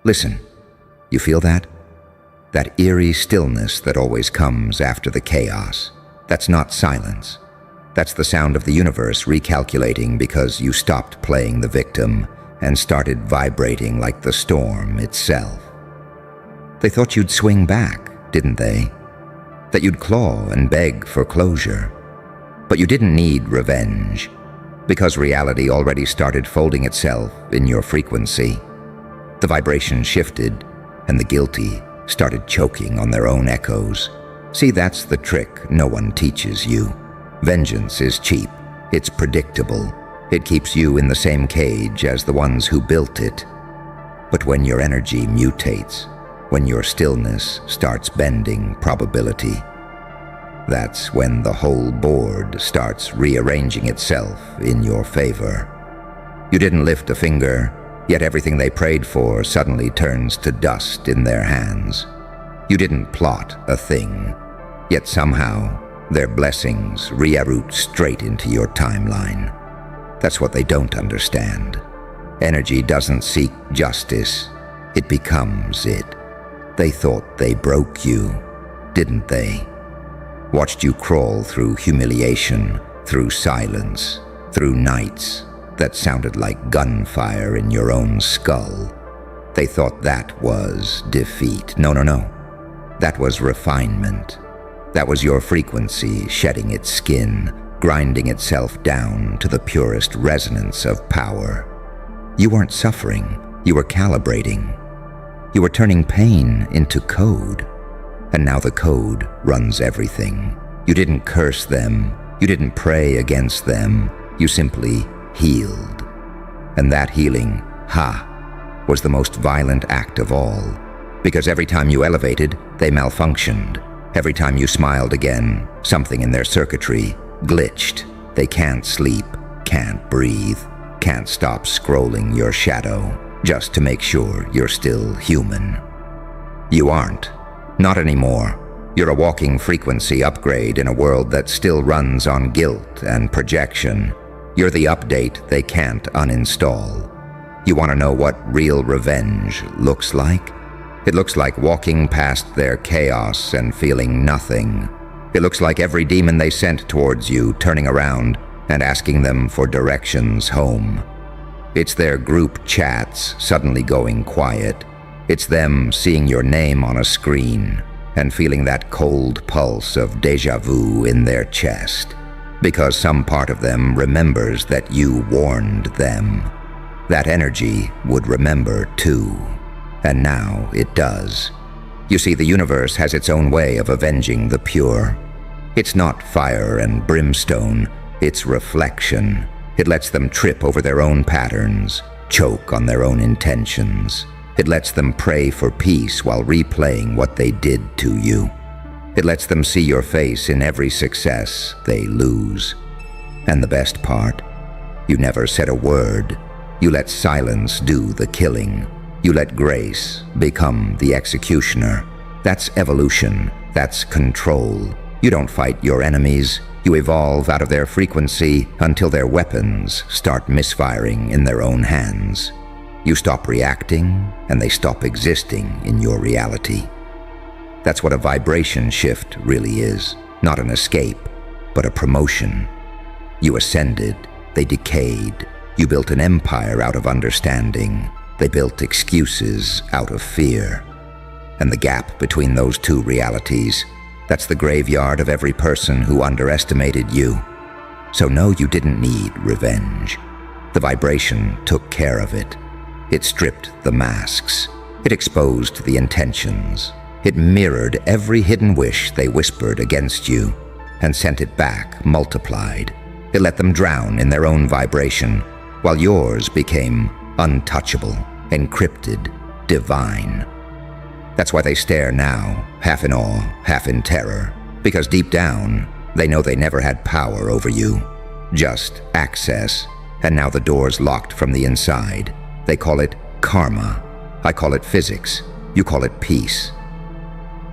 Listen, you feel that? That eerie stillness that always comes after the chaos. That's not silence. That's the sound of the universe recalculating because you stopped playing the victim and started vibrating like the storm itself. They thought you'd swing back, didn't they? That you'd claw and beg for closure. But you didn't need revenge, because reality already started folding itself in your frequency. The vibration shifted, and the guilty started choking on their own echoes. See, that's the trick no one teaches you. Vengeance is cheap, it's predictable, it keeps you in the same cage as the ones who built it. But when your energy mutates, when your stillness starts bending probability, that's when the whole board starts rearranging itself in your favor. You didn't lift a finger, yet everything they prayed for suddenly turns to dust in their hands. You didn't plot a thing, yet somehow their blessings reroute straight into your timeline. That's what they don't understand. Energy doesn't seek justice, it becomes it. They thought they broke you, didn't they? Watched you crawl through humiliation, through silence, through nights that sounded like gunfire in your own skull. They thought that was defeat. No. That was refinement. That was your frequency shedding its skin, grinding itself down to the purest resonance of power. You weren't suffering, you were calibrating. You were turning pain into code. And now the code runs everything. You didn't curse them, you didn't pray against them, you simply healed. And that healing, was the most violent act of all. Because every time you elevated, they malfunctioned. Every time you smiled again, something in their circuitry glitched. They can't sleep, can't breathe, can't stop scrolling your shadow just to make sure you're still human. You aren't. Not anymore. You're a walking frequency upgrade in a world that still runs on guilt and projection. You're the update they can't uninstall. You want to know what real revenge looks like? It looks like walking past their chaos and feeling nothing. It looks like every demon they sent towards you turning around and asking them for directions home. It's their group chats suddenly going quiet. It's them seeing your name on a screen and feeling that cold pulse of déjà vu in their chest, because some part of them remembers that you warned them. That energy would remember too, and now it does. You see, the universe has its own way of avenging the pure. It's not fire and brimstone, it's reflection. It lets them trip over their own patterns, choke on their own intentions. It lets them pray for peace while replaying what they did to you. It lets them see your face in every success they lose. And the best part, you never said a word. You let silence do the killing. You let grace become the executioner. That's evolution. That's control. You don't fight your enemies. You evolve out of their frequency until their weapons start misfiring in their own hands. You stop reacting, and they stop existing in your reality. That's what a vibration shift really is. Not an escape, but a promotion. You ascended, they decayed. You built an empire out of understanding. They built excuses out of fear. And the gap between those two realities, that's the graveyard of every person who underestimated you. So no, you didn't need revenge. The vibration took care of it. It stripped the masks. It exposed the intentions. It mirrored every hidden wish they whispered against you and sent it back multiplied. It let them drown in their own vibration, while yours became untouchable, encrypted, divine. That's why they stare now, half in awe, half in terror, because deep down, they know they never had power over you, just access, and now the door's locked from the inside. They call it karma. I call it physics. You call it peace.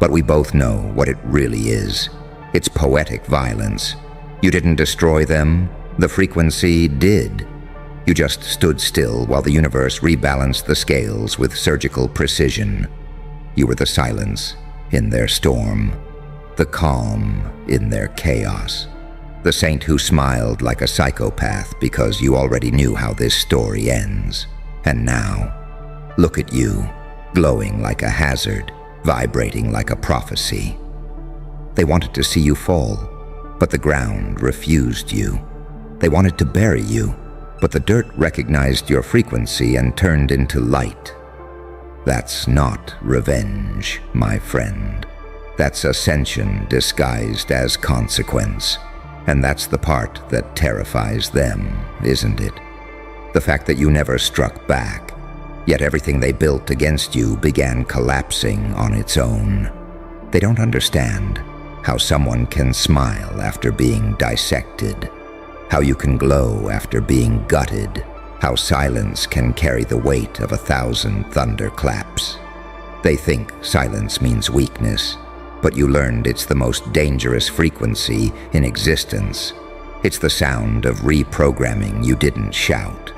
But we both know what it really is. It's poetic violence. You didn't destroy them. The frequency did. You just stood still while the universe rebalanced the scales with surgical precision. You were the silence in their storm, the calm in their chaos, the saint who smiled like a psychopath because you already knew how this story ends. And now, look at you, glowing like a hazard, vibrating like a prophecy. They wanted to see you fall, but the ground refused you. They wanted to bury you, but the dirt recognized your frequency and turned into light. That's not revenge, my friend. That's ascension disguised as consequence. And that's the part that terrifies them, isn't it? The fact that you never struck back, yet everything they built against you began collapsing on its own. They don't understand how someone can smile after being dissected, how you can glow after being gutted, how silence can carry the weight of 1,000 thunderclaps. They think silence means weakness, but you learned it's the most dangerous frequency in existence. It's the sound of reprogramming you didn't shout.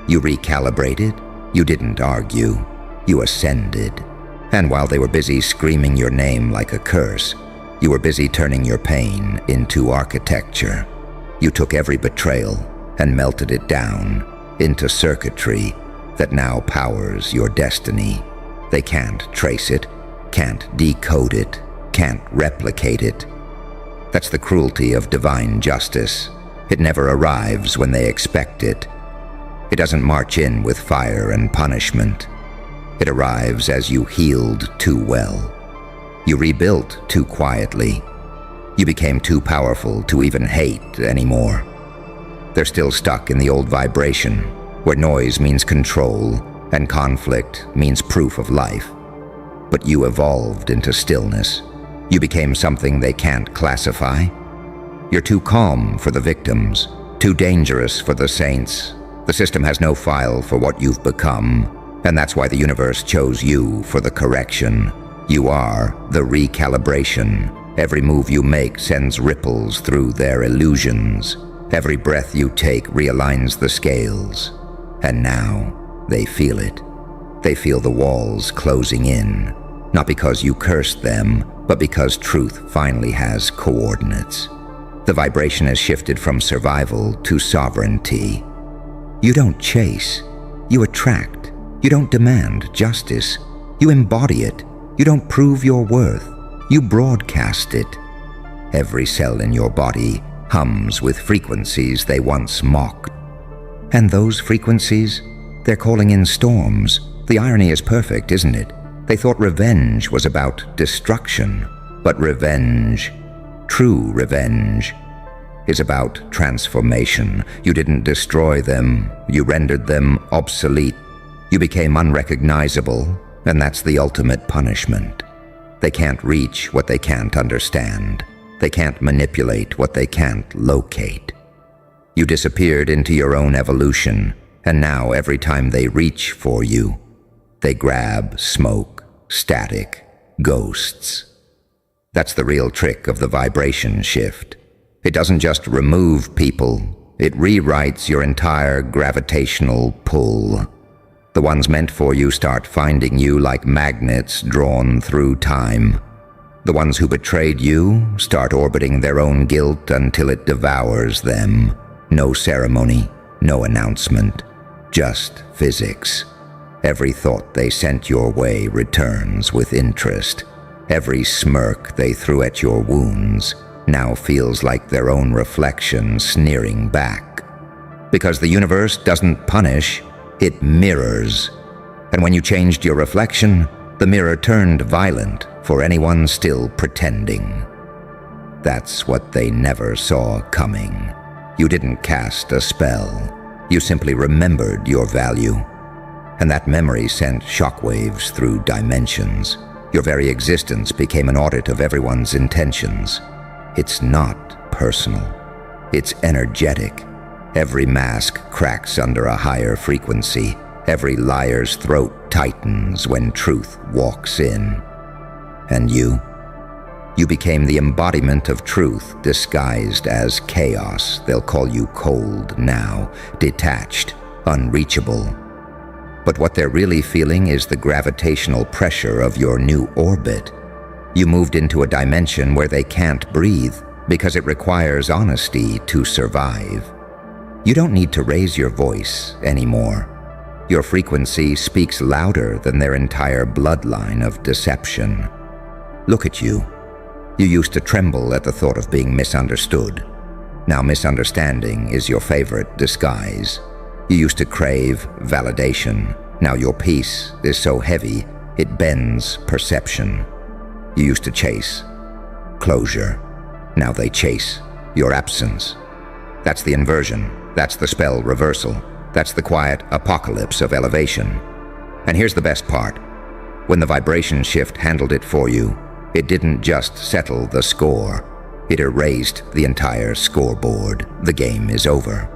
You recalibrated, you didn't argue, you ascended. And while they were busy screaming your name like a curse, you were busy turning your pain into architecture. You took every betrayal and melted it down into circuitry that now powers your destiny. They can't trace it, can't decode it, can't replicate it. That's the cruelty of divine justice. It never arrives when they expect it. It doesn't march in with fire and punishment. It arrives as you healed too well. You rebuilt too quietly. You became too powerful to even hate anymore. They're still stuck in the old vibration, where noise means control and conflict means proof of life. But you evolved into stillness. You became something they can't classify. You're too calm for the victims, too dangerous for the saints. The system has no file for what you've become, and that's why the universe chose you for the correction. You are the recalibration. Every move you make sends ripples through their illusions. Every breath you take realigns the scales. And now, they feel it. They feel the walls closing in, not because you cursed them, but because truth finally has coordinates. The vibration has shifted from survival to sovereignty. You don't chase, you attract. You don't demand justice, you embody it. You don't prove your worth, you broadcast it. Every cell in your body hums with frequencies they once mocked. And those frequencies, they're calling in storms. The irony is perfect, isn't it? They thought revenge was about destruction, but revenge, true revenge, is about transformation. You didn't destroy them, you rendered them obsolete. You became unrecognizable, and that's the ultimate punishment. They can't reach what they can't understand. They can't manipulate what they can't locate. You disappeared into your own evolution, and now every time they reach for you, they grab smoke, static, ghosts. That's the real trick of the vibration shift. It doesn't just remove people, it rewrites your entire gravitational pull. The ones meant for you start finding you like magnets drawn through time. The ones who betrayed you start orbiting their own guilt until it devours them. No ceremony, no announcement, just physics. Every thought they sent your way returns with interest. Every smirk they threw at your wounds now feels like their own reflection sneering back. Because the universe doesn't punish, it mirrors. And when you changed your reflection, the mirror turned violent for anyone still pretending. That's what they never saw coming. You didn't cast a spell. You simply remembered your value. And that memory sent shockwaves through dimensions. Your very existence became an audit of everyone's intentions. It's not personal. It's energetic. Every mask cracks under a higher frequency. Every liar's throat tightens when truth walks in. And you became the embodiment of truth disguised as chaos. They'll call you cold now, detached, unreachable. But what they're really feeling is the gravitational pressure of your new orbit. You moved into a dimension where they can't breathe because it requires honesty to survive. You don't need to raise your voice anymore. Your frequency speaks louder than their entire bloodline of deception. Look at you. You used to tremble at the thought of being misunderstood. Now misunderstanding is your favorite disguise. You used to crave validation. Now your peace is so heavy, it bends perception. You used to chase closure. Now they chase your absence. That's the inversion. That's the spell reversal. That's the quiet apocalypse of elevation. And here's the best part. When the vibration shift handled it for you, it didn't just settle the score. It erased the entire scoreboard. The game is over.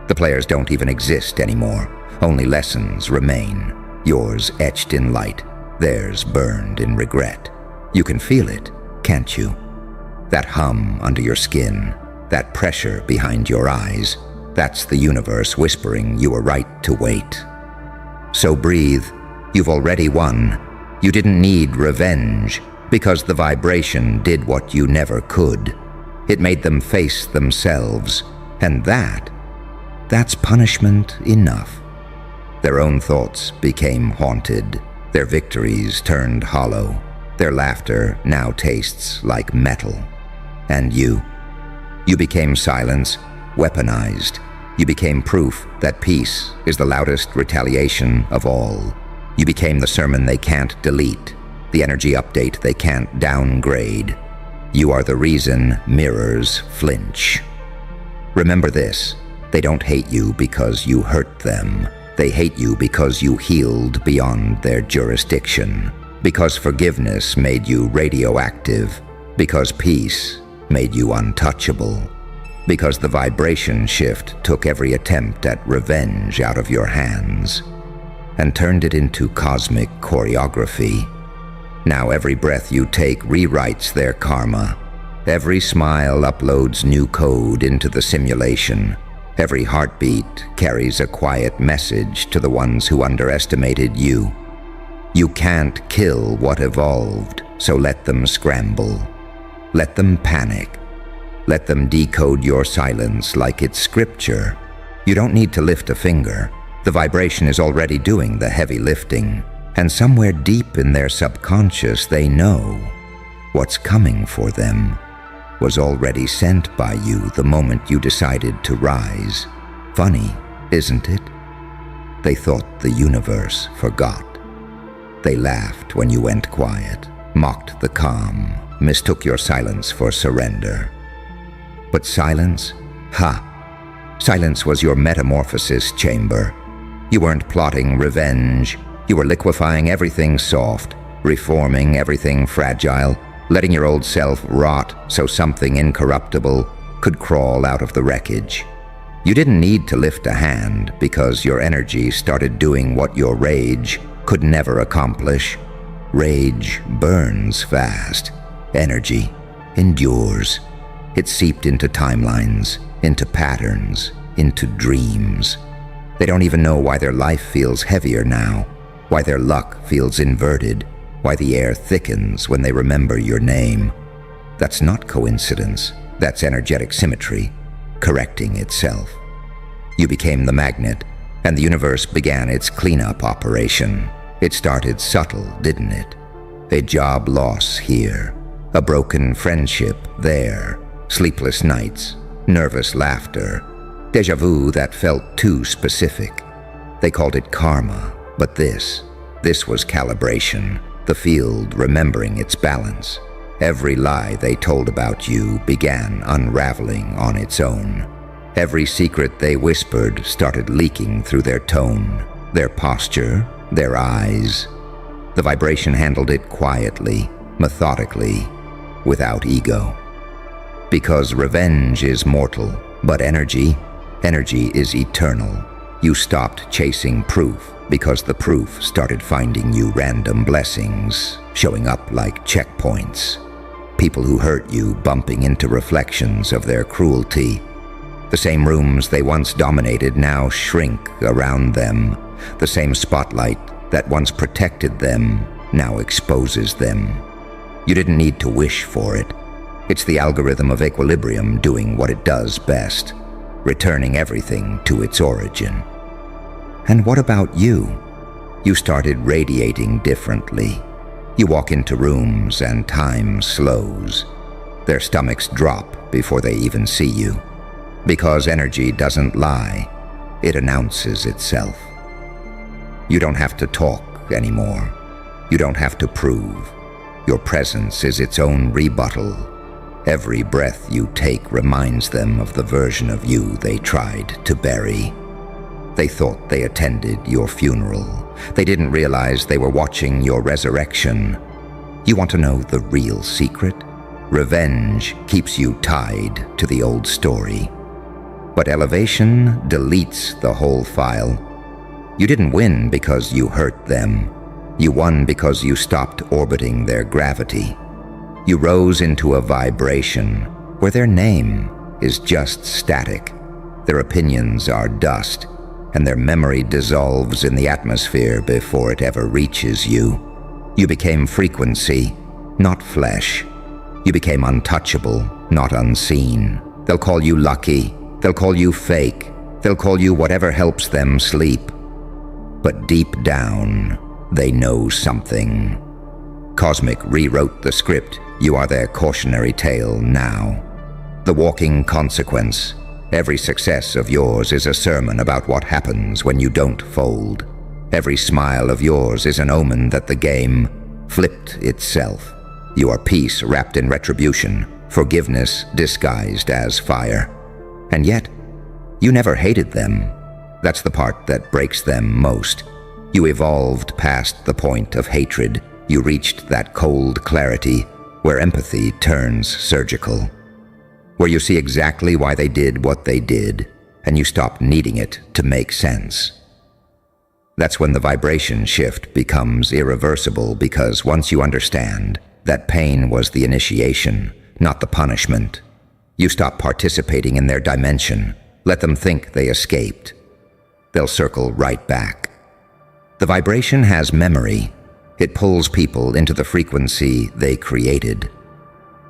The players don't even exist anymore. Only lessons remain. Yours etched in light, theirs burned in regret. You can feel it, can't you? That hum under your skin, that pressure behind your eyes, that's the universe whispering you were right to wait. So breathe. You've already won. You didn't need revenge because the vibration did what you never could. It made them face themselves, and that's punishment enough. Their own thoughts became haunted. Their victories turned hollow. Their laughter now tastes like metal. And you became silence, weaponized. You became proof that peace is the loudest retaliation of all. You became the sermon they can't delete, the energy update they can't downgrade. You are the reason mirrors flinch. Remember this, they don't hate you because you hurt them. They hate you because you healed beyond their jurisdiction, because forgiveness made you radioactive, because peace made you untouchable, because the vibration shift took every attempt at revenge out of your hands and turned it into cosmic choreography. Now every breath you take rewrites their karma. Every smile uploads new code into the simulation. Every heartbeat carries a quiet message to the ones who underestimated you. You can't kill what evolved, so let them scramble. Let them panic. Let them decode your silence like it's scripture. You don't need to lift a finger. The vibration is already doing the heavy lifting, and somewhere deep in their subconscious they know what's coming for them was already sent by you the moment you decided to rise. Funny, isn't it? They thought the universe forgot. They laughed when you went quiet, mocked the calm, mistook your silence for surrender. But silence? Silence was your metamorphosis chamber. You weren't plotting revenge. You were liquefying everything soft, reforming everything fragile, letting your old self rot so something incorruptible could crawl out of the wreckage. You didn't need to lift a hand because your energy started doing what your rage could never accomplish. Rage burns fast. Energy endures. It seeped into timelines, into patterns, into dreams. They don't even know why their life feels heavier now, why their luck feels inverted, why the air thickens when they remember your name. That's not coincidence. That's energetic symmetry, correcting itself. You became the magnet, and the universe began its cleanup operation. It started subtle, didn't it? A job loss here, a broken friendship there, sleepless nights, nervous laughter, déjà vu that felt too specific. They called it karma, but this was calibration, the field remembering its balance. Every lie they told about you began unraveling on its own. Every secret they whispered started leaking through their tone, their posture, their eyes. The vibration handled it quietly, methodically, without ego. Because revenge is mortal, but energy is eternal. You stopped chasing proof because the proof started finding you random blessings, showing up like checkpoints. People who hurt you bumping into reflections of their cruelty. The same rooms they once dominated now shrink around them. The same spotlight that once protected them now exposes them. You didn't need to wish for it. It's the algorithm of equilibrium doing what it does best, returning everything to its origin. And what about you? You started radiating differently. You walk into rooms and time slows. Their stomachs drop before they even see you. Because energy doesn't lie, it announces itself. You don't have to talk anymore. You don't have to prove. Your presence is its own rebuttal. Every breath you take reminds them of the version of you they tried to bury. They thought they attended your funeral. They didn't realize they were watching your resurrection. You want to know the real secret? Revenge keeps you tied to the old story. But elevation deletes the whole file. You didn't win because you hurt them. You won because you stopped orbiting their gravity. You rose into a vibration where their name is just static. Their opinions are dust, and their memory dissolves in the atmosphere before it ever reaches you. You became frequency, not flesh. You became untouchable, not unseen. They'll call you lucky. They'll call you fake. They'll call you whatever helps them sleep. But deep down, they know something. Cosmic rewrote the script. You are their cautionary tale now. The walking consequence. Every success of yours is a sermon about what happens when you don't fold. Every smile of yours is an omen that the game flipped itself. You are peace wrapped in retribution, forgiveness disguised as fire. And yet, you never hated them. That's the part that breaks them most. You evolved past the point of hatred. You reached that cold clarity where empathy turns surgical. Where you see exactly why they did what they did, and you stop needing it to make sense. That's when the vibration shift becomes irreversible, because once you understand that pain was the initiation, not the punishment, you stop participating in their dimension. Let them think they escaped. They'll circle right back. The vibration has memory. It pulls people into the frequency they created.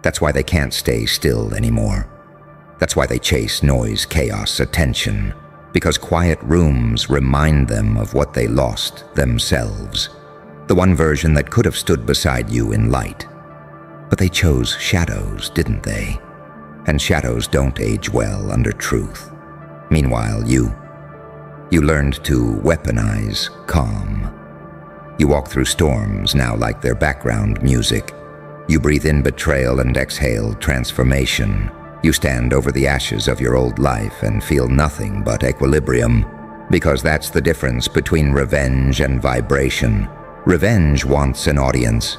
That's why they can't stay still anymore. That's why they chase noise, chaos, attention. Because quiet rooms remind them of what they lost themselves. The one version that could have stood beside you in light. But they chose shadows, didn't they? And shadows don't age well under truth. Meanwhile, you learned to weaponize calm. You walk through storms now like their background music. You breathe in betrayal and exhale transformation. You stand over the ashes of your old life and feel nothing but equilibrium, because that's the difference between revenge and vibration. Revenge wants an audience.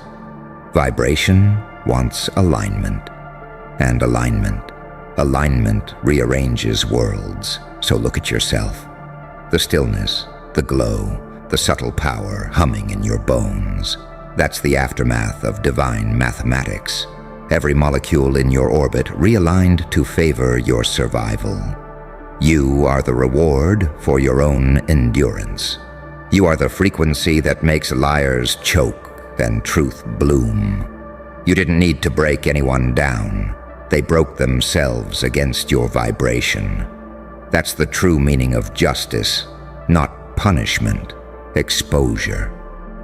Vibration wants alignment. And alignment rearranges worlds. So look at yourself. The stillness, the glow, the subtle power humming in your bones. That's the aftermath of divine mathematics. Every molecule in your orbit realigned to favor your survival. You are the reward for your own endurance. You are the frequency that makes liars choke and truth bloom. You didn't need to break anyone down. They broke themselves against your vibration. That's the true meaning of justice, not punishment, exposure.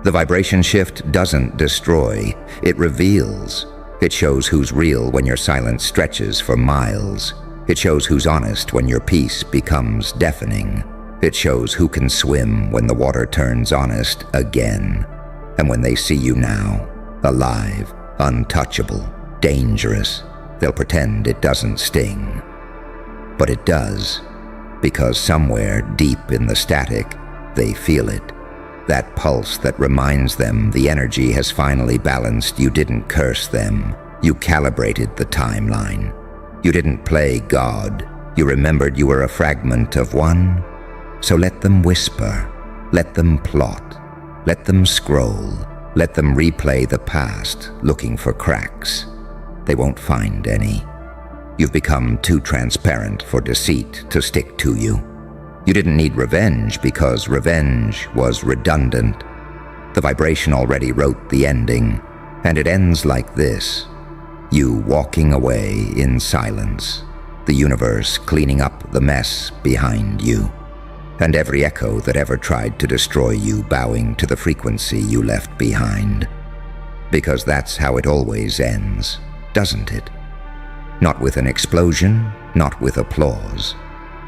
The vibration shift doesn't destroy, it reveals. It shows who's real when your silence stretches for miles. It shows who's honest when your peace becomes deafening. It shows who can swim when the water turns honest again. And when they see you now, alive, untouchable, dangerous, they'll pretend it doesn't sting. But it does, because somewhere deep in the static, they feel it. That pulse that reminds them the energy has finally balanced. You didn't curse them. You calibrated the timeline. You didn't play God. You remembered you were a fragment of one. So let them whisper. Let them plot. Let them scroll. Let them replay the past, looking for cracks. They won't find any. You've become too transparent for deceit to stick to you. You didn't need revenge because revenge was redundant. The vibration already wrote the ending, and it ends like this: you walking away in silence, the universe cleaning up the mess behind you, and every echo that ever tried to destroy you bowing to the frequency you left behind. Because that's how it always ends, doesn't it? Not with an explosion, not with applause,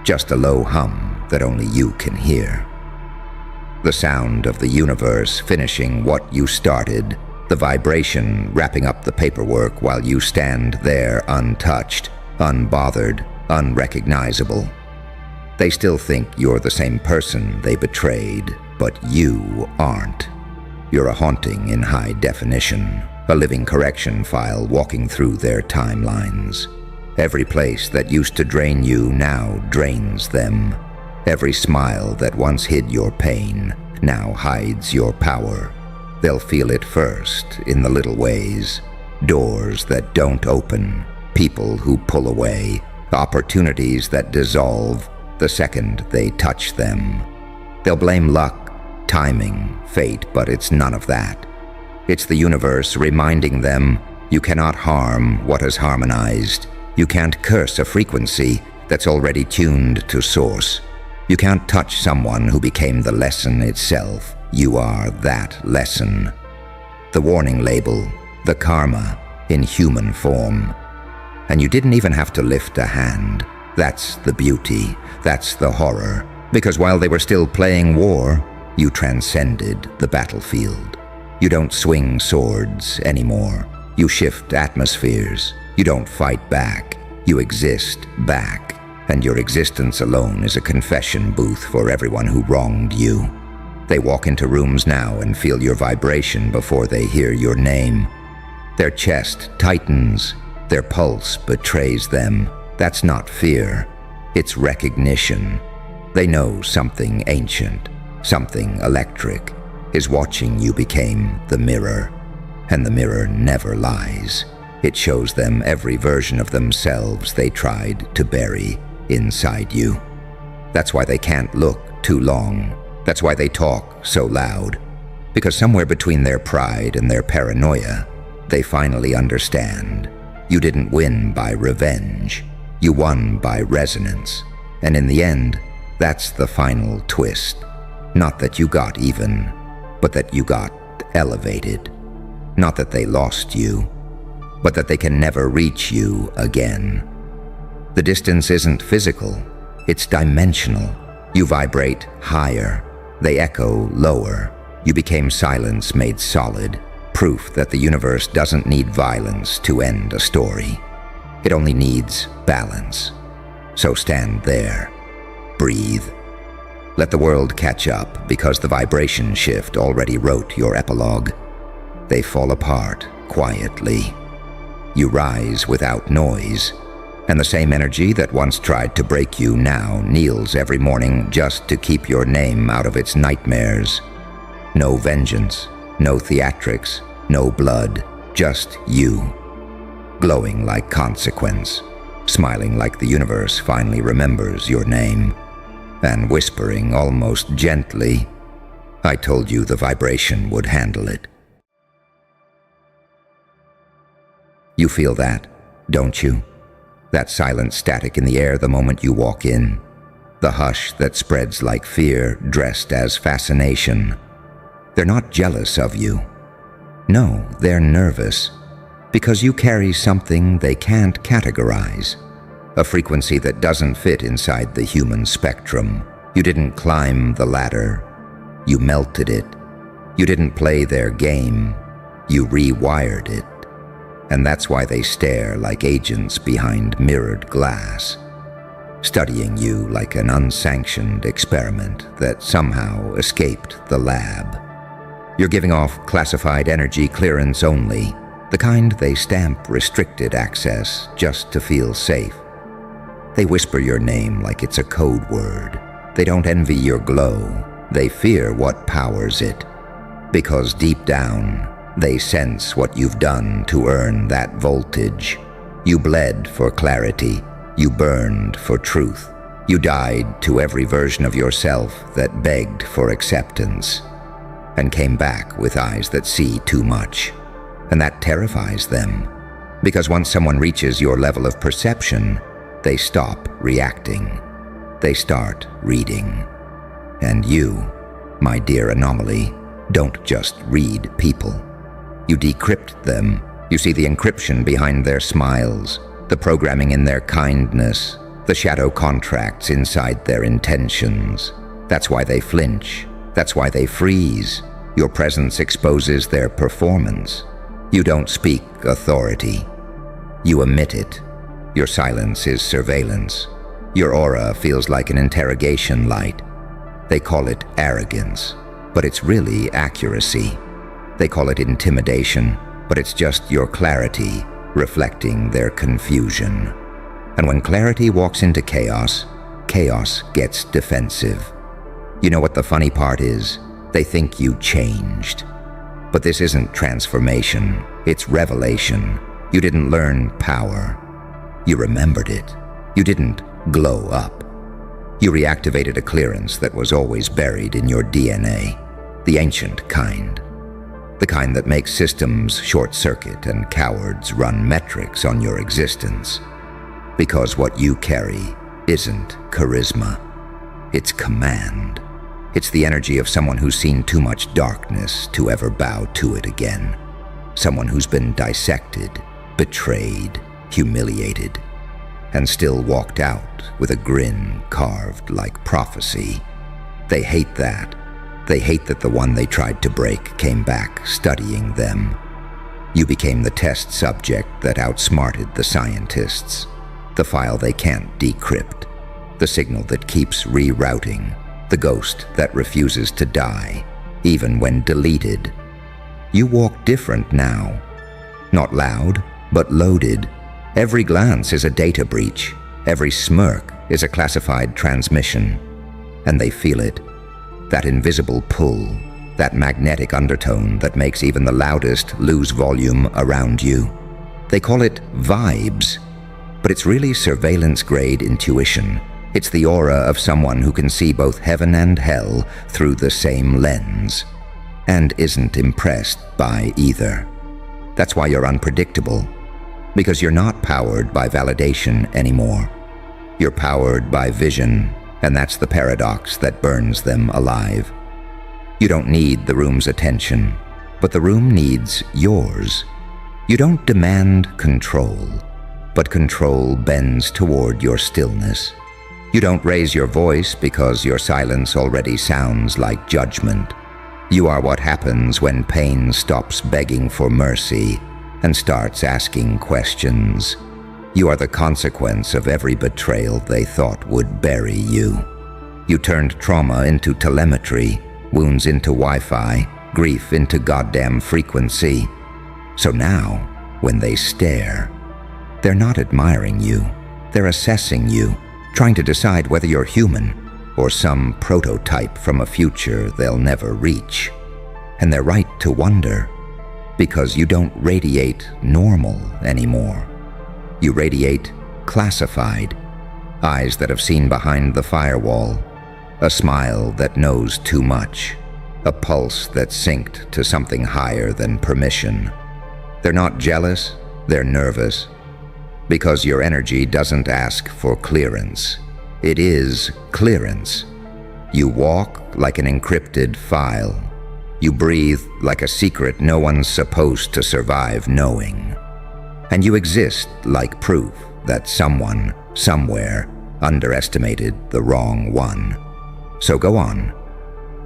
just a low hum that only you can hear. The sound of the universe finishing what you started, the vibration wrapping up the paperwork while you stand there untouched, unbothered, unrecognizable. They still think you're the same person they betrayed, but you aren't. You're a haunting in high definition, a living correction file walking through their timelines. Every place that used to drain you now drains them. Every smile that once hid your pain now hides your power. They'll feel it first in the little ways. Doors that don't open, people who pull away, opportunities that dissolve the second they touch them. They'll blame luck, timing, fate, but it's none of that. It's the universe reminding them you cannot harm what has harmonized. You can't curse a frequency that's already tuned to source. You can't touch someone who became the lesson itself. You are that lesson. The warning label, the karma, in human form. And you didn't even have to lift a hand. That's the beauty, that's the horror. Because while they were still playing war, you transcended the battlefield. You don't swing swords anymore. You shift atmospheres. You don't fight back. You exist back. And your existence alone is a confession booth for everyone who wronged you. They walk into rooms now and feel your vibration before they hear your name. Their chest tightens. Their pulse betrays them. That's not fear. It's recognition. They know something ancient, something electric, is watching you become the mirror. And the mirror never lies. It shows them every version of themselves they tried to bury inside you. That's why they can't look too long. That's why they talk so loud. Because somewhere between their pride and their paranoia, they finally understand. You didn't win by revenge. You won by resonance. And in the end, that's the final twist. Not that you got even, but that you got elevated. Not that they lost you, but that they can never reach you again. The distance isn't physical, it's dimensional. You vibrate higher, they echo lower. You became silence made solid, proof that the universe doesn't need violence to end a story. It only needs balance. So stand there, breathe. Let the world catch up because the vibration shift already wrote your epilogue. They fall apart quietly. You rise without noise, and the same energy that once tried to break you now kneels every morning just to keep your name out of its nightmares. No vengeance, no theatrics, no blood, just you. Glowing like consequence, smiling like the universe finally remembers your name, and whispering almost gently, I told you the vibration would handle it. You feel that, don't you? That silent static in the air the moment you walk in. The hush that spreads like fear dressed as fascination. They're not jealous of you. No, they're nervous. Because you carry something they can't categorize. A frequency that doesn't fit inside the human spectrum. You didn't climb the ladder. You melted it. You didn't play their game. You rewired it. And that's why they stare like agents behind mirrored glass, studying you like an unsanctioned experiment that somehow escaped the lab. You're giving off classified energy clearance only, the kind they stamp restricted access just to feel safe. They whisper your name like it's a code word. They don't envy your glow. They fear what powers it. Because deep down, they sense what you've done to earn that voltage. You bled for clarity. You burned for truth. You died to every version of yourself that begged for acceptance, and came back with eyes that see too much. And that terrifies them, because once someone reaches your level of perception, they stop reacting. They start reading. And you, my dear anomaly, don't just read people. You decrypt them. You see the encryption behind their smiles, the programming in their kindness, the shadow contracts inside their intentions. That's why they flinch. That's why they freeze. Your presence exposes their performance. You don't speak authority. You emit it. Your silence is surveillance. Your aura feels like an interrogation light. They call it arrogance, but it's really accuracy. They call it intimidation, but it's just your clarity reflecting their confusion. And when clarity walks into chaos, chaos gets defensive. You know what the funny part is? They think you changed. But this isn't transformation, it's revelation. You didn't learn power. You remembered it. You didn't glow up. You reactivated a clearance that was always buried in your DNA, the ancient kind. The kind that makes systems short-circuit and cowards run metrics on your existence. Because what you carry isn't charisma, it's command. It's the energy of someone who's seen too much darkness to ever bow to it again. Someone who's been dissected, betrayed, humiliated, and still walked out with a grin carved like prophecy. They hate that. They hate that the one they tried to break came back studying them. You became the test subject that outsmarted the scientists, the file they can't decrypt, the signal that keeps rerouting, the ghost that refuses to die, even when deleted. You walk different now. Not loud, but loaded. Every glance is a data breach. Every smirk is a classified transmission. And they feel it. That invisible pull, that magnetic undertone that makes even the loudest lose volume around you. They call it vibes, but it's really surveillance-grade intuition. It's the aura of someone who can see both heaven and hell through the same lens, and isn't impressed by either. That's why you're unpredictable, because you're not powered by validation anymore. You're powered by vision, and that's the paradox that burns them alive. You don't need the room's attention, but the room needs yours. You don't demand control, but control bends toward your stillness. You don't raise your voice because your silence already sounds like judgment. You are what happens when pain stops begging for mercy and starts asking questions. You are the consequence of every betrayal they thought would bury you. You turned trauma into telemetry, wounds into Wi-Fi, grief into goddamn frequency. So now, when they stare, they're not admiring you. They're assessing you, trying to decide whether you're human or some prototype from a future they'll never reach. And they're right to wonder, because you don't radiate normal anymore. You radiate classified, eyes that have seen behind the firewall, a smile that knows too much, a pulse that's synced to something higher than permission. They're not jealous, they're nervous, because your energy doesn't ask for clearance. It is clearance. You walk like an encrypted file. You breathe like a secret no one's supposed to survive knowing. And you exist like proof that someone, somewhere, underestimated the wrong one. So go on.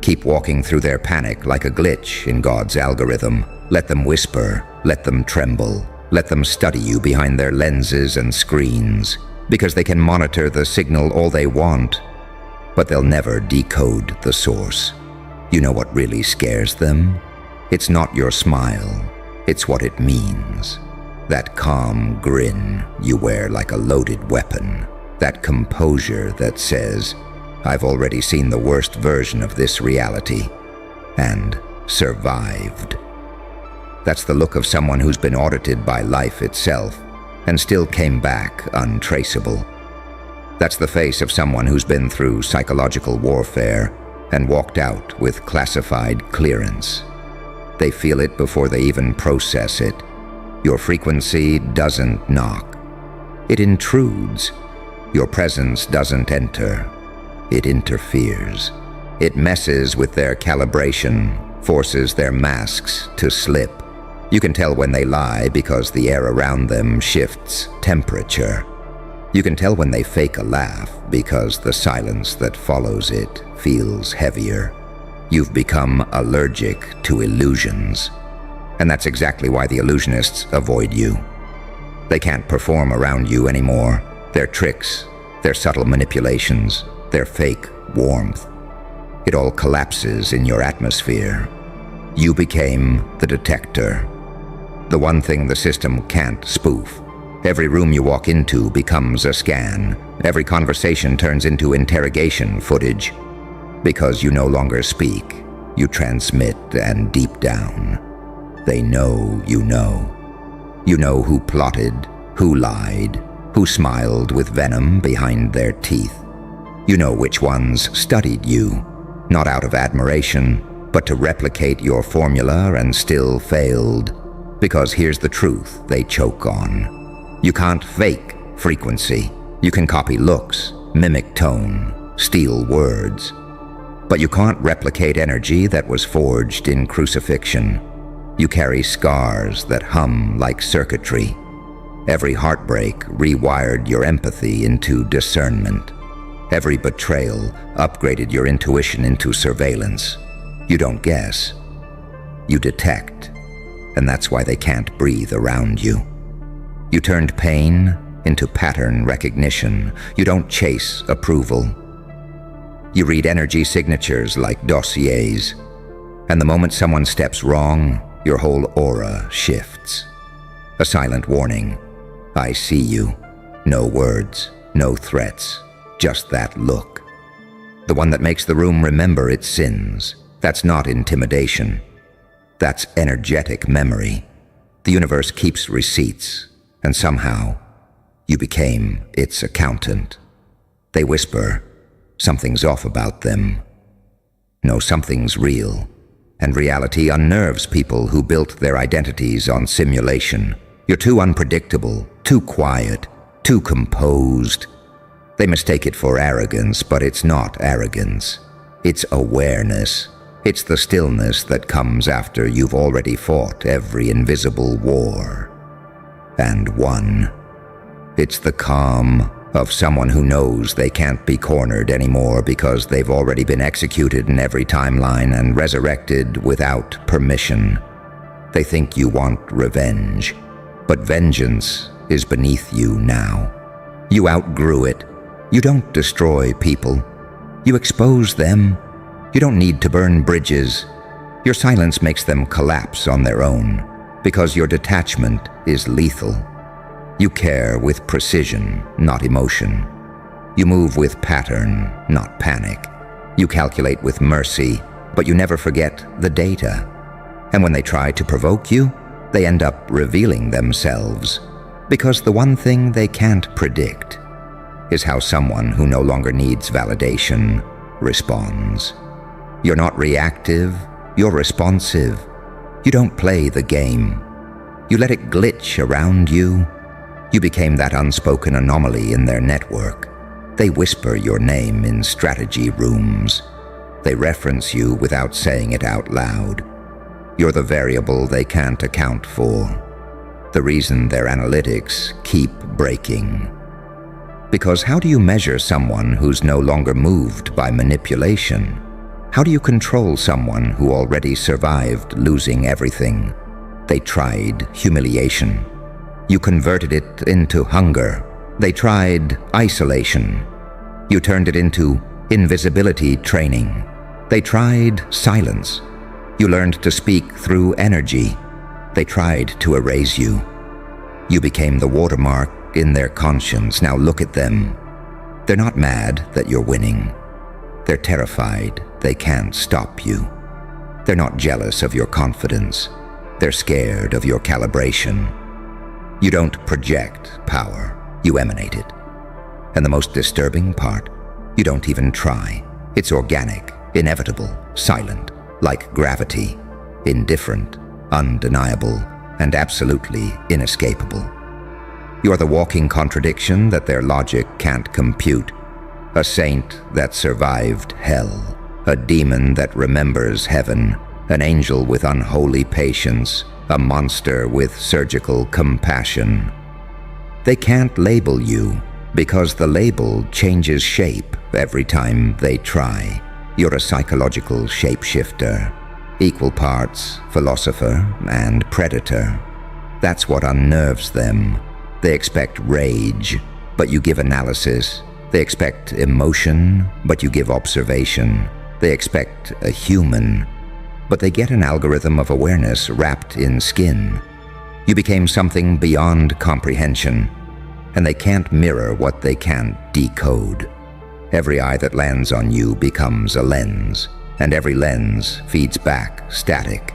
Keep walking through their panic like a glitch in God's algorithm. Let them whisper, let them tremble, let them study you behind their lenses and screens, because they can monitor the signal all they want, but they'll never decode the source. You know what really scares them? It's not your smile, it's what it means. That calm grin you wear like a loaded weapon. That composure that says, I've already seen the worst version of this reality, and survived. That's the look of someone who's been audited by life itself, and still came back untraceable. That's the face of someone who's been through psychological warfare and walked out with classified clearance. They feel it before they even process it. Your frequency doesn't knock. It intrudes. Your presence doesn't enter. It interferes. It messes with their calibration, forces their masks to slip. You can tell when they lie because the air around them shifts temperature. You can tell when they fake a laugh because the silence that follows it feels heavier. You've become allergic to illusions. And that's exactly why the illusionists avoid you. They can't perform around you anymore. Their tricks, their subtle manipulations, their fake warmth. It all collapses in your atmosphere. You became the detector. The one thing the system can't spoof. Every room you walk into becomes a scan. Every conversation turns into interrogation footage. Because you no longer speak, you transmit, and deep down, they know you know. You know who plotted, who lied, who smiled with venom behind their teeth. You know which ones studied you, not out of admiration, but to replicate your formula and still failed. Because here's the truth they choke on. You can't fake frequency. You can copy looks, mimic tone, steal words. But you can't replicate energy that was forged in crucifixion. You carry scars that hum like circuitry. Every heartbreak rewired your empathy into discernment. Every betrayal upgraded your intuition into surveillance. You don't guess. You detect. And that's why they can't breathe around you. You turned pain into pattern recognition. You don't chase approval. You read energy signatures like dossiers. And the moment someone steps wrong, your whole aura shifts. A silent warning. I see you. No words, no threats, just that look. The one that makes the room remember its sins. That's not intimidation. That's energetic memory. The universe keeps receipts, and somehow, you became its accountant. They whisper, something's off about them. No, something's real, and reality unnerves people who built their identities on simulation. You're too unpredictable, too quiet, too composed. They mistake it for arrogance, but it's not arrogance. It's awareness. It's the stillness that comes after you've already fought every invisible war and won. It's the calm of someone who knows they can't be cornered anymore because they've already been executed in every timeline and resurrected without permission. They think you want revenge, but vengeance is beneath you now. You outgrew it. You don't destroy people. You expose them. You don't need to burn bridges. Your silence makes them collapse on their own because your detachment is lethal. You care with precision, not emotion. You move with pattern, not panic. You calculate with mercy, but you never forget the data. And when they try to provoke you, they end up revealing themselves. Because the one thing they can't predict is how someone who no longer needs validation responds. You're not reactive, you're responsive. You don't play the game. You let it glitch around you. You became that unspoken anomaly in their network. They whisper your name in strategy rooms. They reference you without saying it out loud. You're the variable they can't account for. The reason their analytics keep breaking. Because how do you measure someone who's no longer moved by manipulation? How do you control someone who already survived losing everything? They tried humiliation. You converted it into hunger. They tried isolation. You turned it into invisibility training. They tried silence. You learned to speak through energy. They tried to erase you. You became the watermark in their conscience. Now look at them. They're not mad that you're winning. They're terrified they can't stop you. They're not jealous of your confidence. They're scared of your calibration. You don't project power, you emanate it. And the most disturbing part, you don't even try. It's organic, inevitable, silent, like gravity, indifferent, undeniable, and absolutely inescapable. You're the walking contradiction that their logic can't compute. A saint that survived hell, a demon that remembers heaven, an angel with unholy patience, a monster with surgical compassion. They can't label you because the label changes shape every time they try. You're a psychological shapeshifter, equal parts philosopher and predator. That's what unnerves them. They expect rage, but you give analysis. They expect emotion, but you give observation. They expect a human, but they get an algorithm of awareness wrapped in skin. You became something beyond comprehension, and they can't mirror what they can't decode. Every eye that lands on you becomes a lens, and every lens feeds back static.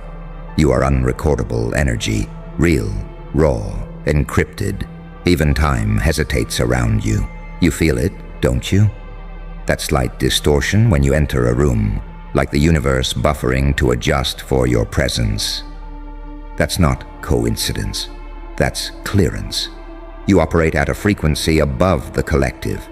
You are unrecordable energy, real, raw, encrypted. Even time hesitates around you. You feel it, don't you? That slight distortion when you enter a room, like the universe buffering to adjust for your presence. That's not coincidence. That's clearance. You operate at a frequency above the collective.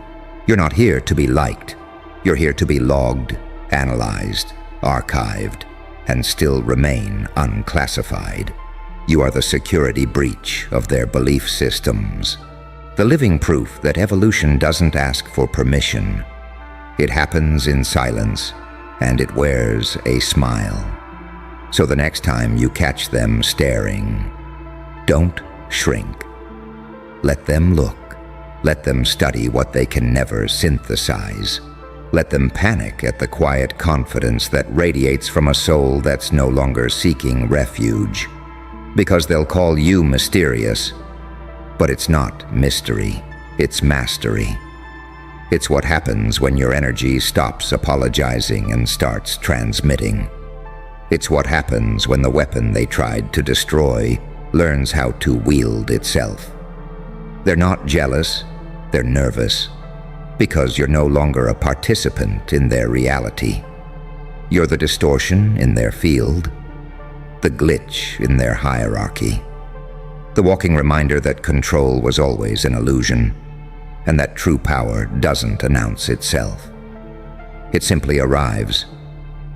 You're not here to be liked. You're here to be logged, analyzed, archived, and still remain unclassified. You are the security breach of their belief systems. The living proof that evolution doesn't ask for permission. It happens in silence, and it wears a smile. So the next time you catch them staring, don't shrink. Let them look. Let them study what they can never synthesize. Let them panic at the quiet confidence that radiates from a soul that's no longer seeking refuge. Because they'll call you mysterious, but it's not mystery, it's mastery. It's what happens when your energy stops apologizing and starts transmitting. It's what happens when the weapon they tried to destroy learns how to wield itself. They're not jealous, they're nervous, because you're no longer a participant in their reality. You're the distortion in their field, the glitch in their hierarchy, the walking reminder that control was always an illusion, and that true power doesn't announce itself. It simply arrives,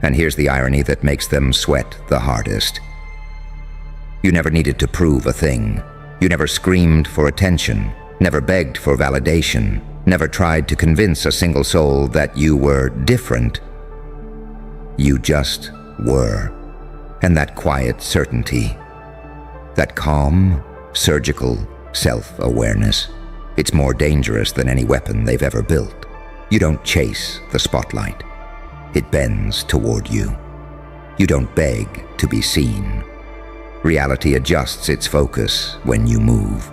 and here's the irony that makes them sweat the hardest. You never needed to prove a thing. You never screamed for attention, never begged for validation, never tried to convince a single soul that you were different. You just were. And that quiet certainty, that calm, surgical self-awareness, it's more dangerous than any weapon they've ever built. You don't chase the spotlight. It bends toward you. You don't beg to be seen. Reality adjusts its focus when you move.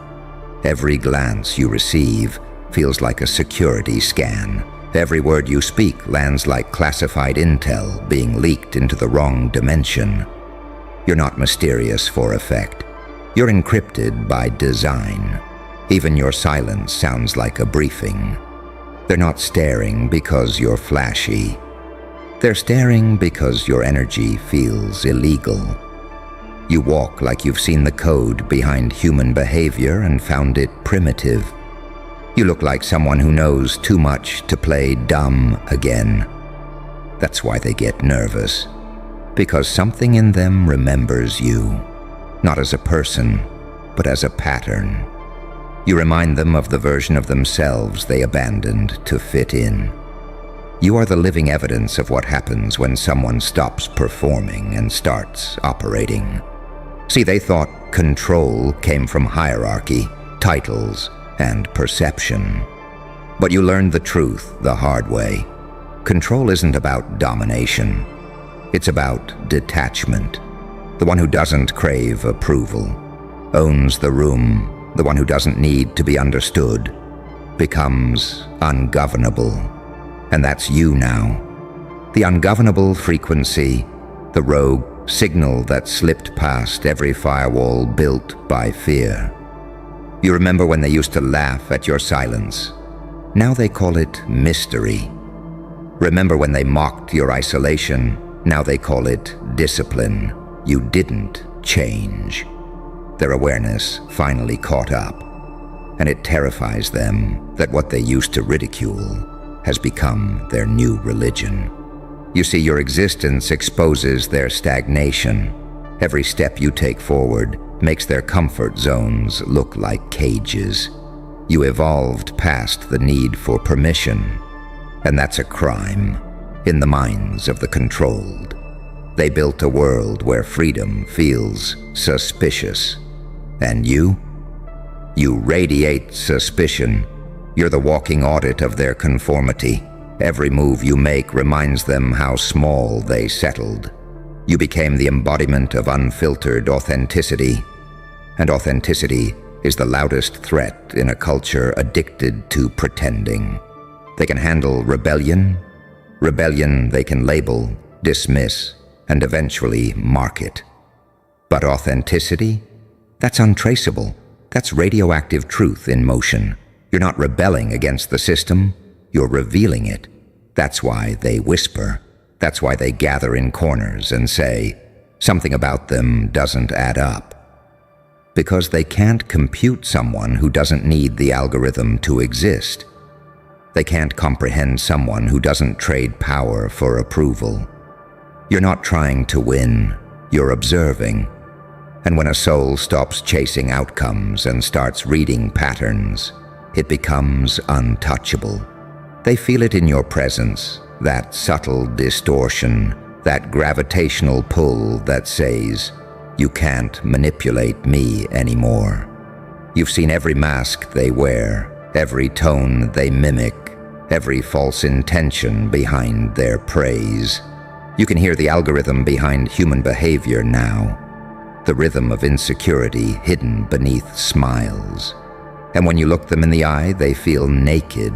Every glance you receive feels like a security scan. Every word you speak lands like classified intel being leaked into the wrong dimension. You're not mysterious for effect. You're encrypted by design. Even your silence sounds like a briefing. They're not staring because you're flashy. They're staring because your energy feels illegal. You walk like you've seen the code behind human behavior and found it primitive. You look like someone who knows too much to play dumb again. That's why they get nervous. Because something in them remembers you, not as a person, but as a pattern. You remind them of the version of themselves they abandoned to fit in. You are the living evidence of what happens when someone stops performing and starts operating. See, they thought control came from hierarchy, titles, and perception. But you learned the truth the hard way. Control isn't about domination. It's about detachment. The one who doesn't crave approval, owns the room, the one who doesn't need to be understood, becomes ungovernable. And that's you now. The ungovernable frequency, the rogue signal that slipped past every firewall built by fear. You remember when they used to laugh at your silence. Now they call it mystery. Remember when they mocked your isolation. Now they call it discipline. You didn't change. Their awareness finally caught up, and it terrifies them that what they used to ridicule has become their new religion. You see, your existence exposes their stagnation. Every step you take forward makes their comfort zones look like cages. You evolved past the need for permission, and that's a crime in the minds of the controlled. They built a world where freedom feels suspicious. And you radiate suspicion. You're the walking audit of their conformity. Every move you make reminds them how small they settled. You became the embodiment of unfiltered authenticity. And authenticity is the loudest threat in a culture addicted to pretending. They can handle rebellion. Rebellion they can label, dismiss, and eventually market. But authenticity? That's untraceable. That's radioactive truth in motion. You're not rebelling against the system, you're revealing it. That's why they whisper. That's why they gather in corners and say, something about them doesn't add up. Because they can't compute someone who doesn't need the algorithm to exist. They can't comprehend someone who doesn't trade power for approval. You're not trying to win, you're observing. And when a soul stops chasing outcomes and starts reading patterns, it becomes untouchable. They feel it in your presence, that subtle distortion, that gravitational pull that says, you can't manipulate me anymore. You've seen every mask they wear, every tone they mimic, every false intention behind their praise. You can hear the algorithm behind human behavior now, the rhythm of insecurity hidden beneath smiles. And when you look them in the eye, they feel naked,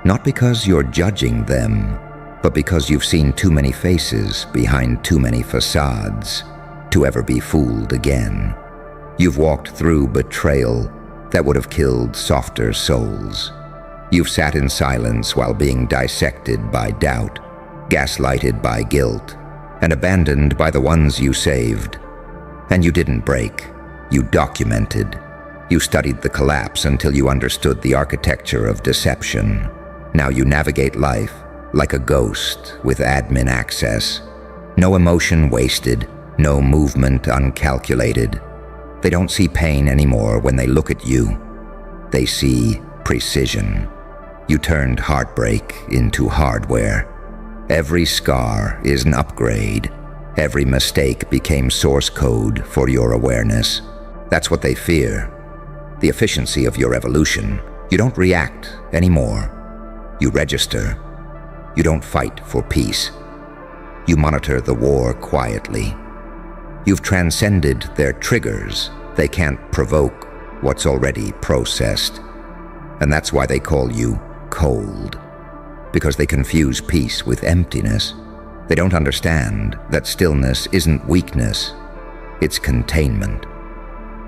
not because you're judging them, but because you've seen too many faces behind too many facades to ever be fooled again. You've walked through betrayal that would have killed softer souls. You've sat in silence while being dissected by doubt, gaslighted by guilt, and abandoned by the ones you saved. And you didn't break, you documented. You studied the collapse until you understood the architecture of deception. Now you navigate life like a ghost with admin access. No emotion wasted, no movement uncalculated. They don't see pain anymore when they look at you. They see precision. You turned heartbreak into hardware. Every scar is an upgrade. Every mistake became source code for your awareness. That's what they fear. The efficiency of your evolution. You don't react anymore. You register. You don't fight for peace. You monitor the war quietly. You've transcended their triggers. They can't provoke what's already processed. And that's why they call you cold. Because they confuse peace with emptiness. They don't understand that stillness isn't weakness, it's containment.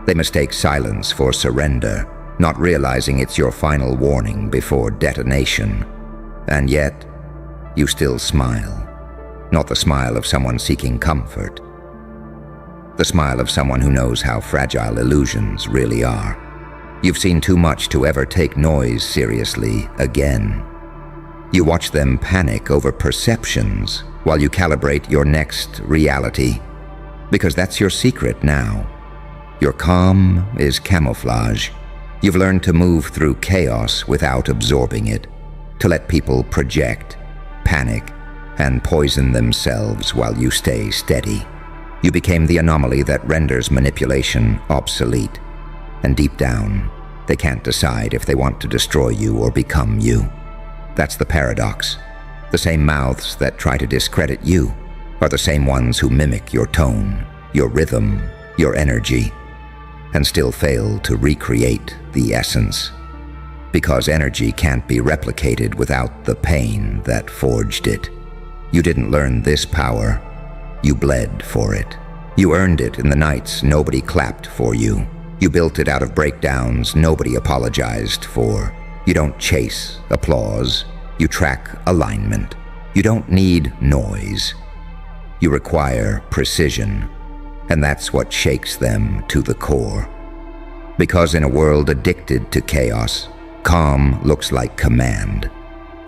They mistake silence for surrender, not realizing it's your final warning before detonation. And yet, you still smile. Not the smile of someone seeking comfort. The smile of someone who knows how fragile illusions really are. You've seen too much to ever take noise seriously again. You watch them panic over perceptions while you calibrate your next reality. Because that's your secret now. Your calm is camouflage. You've learned to move through chaos without absorbing it, to let people project, panic, and poison themselves while you stay steady. You became the anomaly that renders manipulation obsolete. And deep down, they can't decide if they want to destroy you or become you. That's the paradox. The same mouths that try to discredit you are the same ones who mimic your tone, your rhythm, your energy, and still fail to recreate the essence. Because energy can't be replicated without the pain that forged it. You didn't learn this power. You bled for it. You earned it in the nights nobody clapped for you. You built it out of breakdowns nobody apologized for. You don't chase applause. You track alignment. You don't need noise. You require precision, and that's what shakes them to the core. Because in a world addicted to chaos, calm looks like command.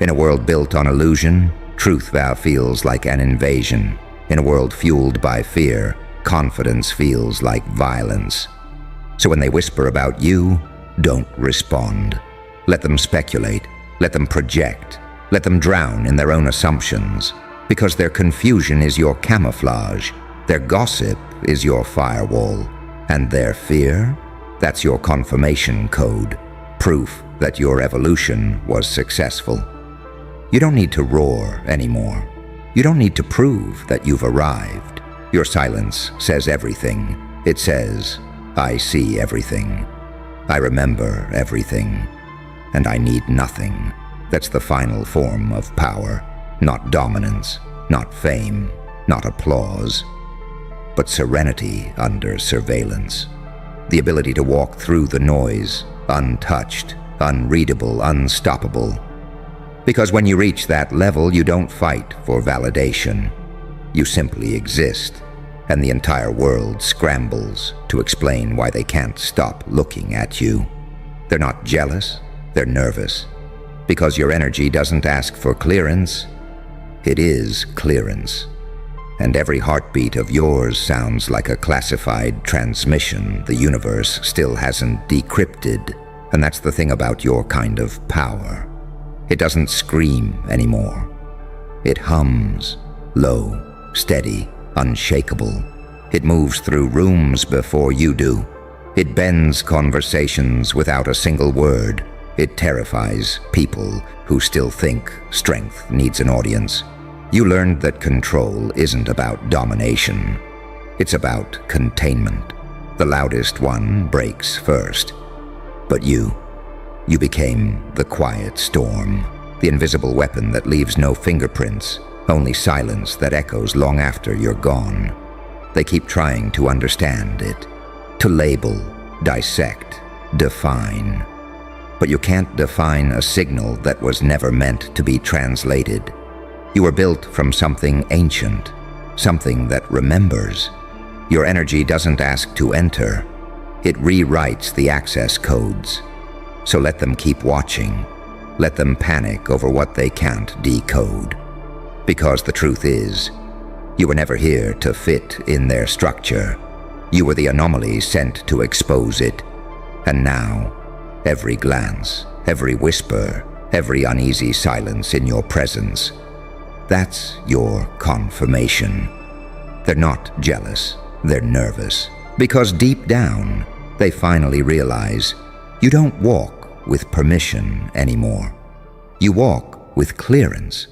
In a world built on illusion, truth feels like an invasion. In a world fueled by fear, confidence feels like violence. So when they whisper about you, don't respond. Let them speculate. Let them project. Let them drown in their own assumptions. Because their confusion is your camouflage. Their gossip is your firewall. And their fear? That's your confirmation code. Proof that your evolution was successful. You don't need to roar anymore. You don't need to prove that you've arrived. Your silence says everything. It says, I see everything. I remember everything. And I need nothing. That's the final form of power. Not dominance, not fame, not applause, but serenity under surveillance. The ability to walk through the noise, untouched, unreadable, unstoppable. Because when you reach that level, you don't fight for validation. You simply exist, and the entire world scrambles to explain why they can't stop looking at you. They're not jealous, they're nervous. Because your energy doesn't ask for clearance, it is clearance. And every heartbeat of yours sounds like a classified transmission the universe still hasn't decrypted. And that's the thing about your kind of power. It doesn't scream anymore. It hums, low, steady, unshakable. It moves through rooms before you do. It bends conversations without a single word. It terrifies people who still think strength needs an audience. You learned that control isn't about domination. It's about containment. The loudest one breaks first. But you became the quiet storm, the invisible weapon that leaves no fingerprints, only silence that echoes long after you're gone. They keep trying to understand it, to label, dissect, define. But you can't define a signal that was never meant to be translated. You were built from something ancient, something that remembers. Your energy doesn't ask to enter. It rewrites the access codes. So let them keep watching. Let them panic over what they can't decode. Because the truth is, you were never here to fit in their structure. You were the anomaly sent to expose it. And now, every glance, every whisper, every uneasy silence in your presence, that's your confirmation. They're not jealous, they're nervous. Because deep down, they finally realize you don't walk with permission anymore. You walk with clearance.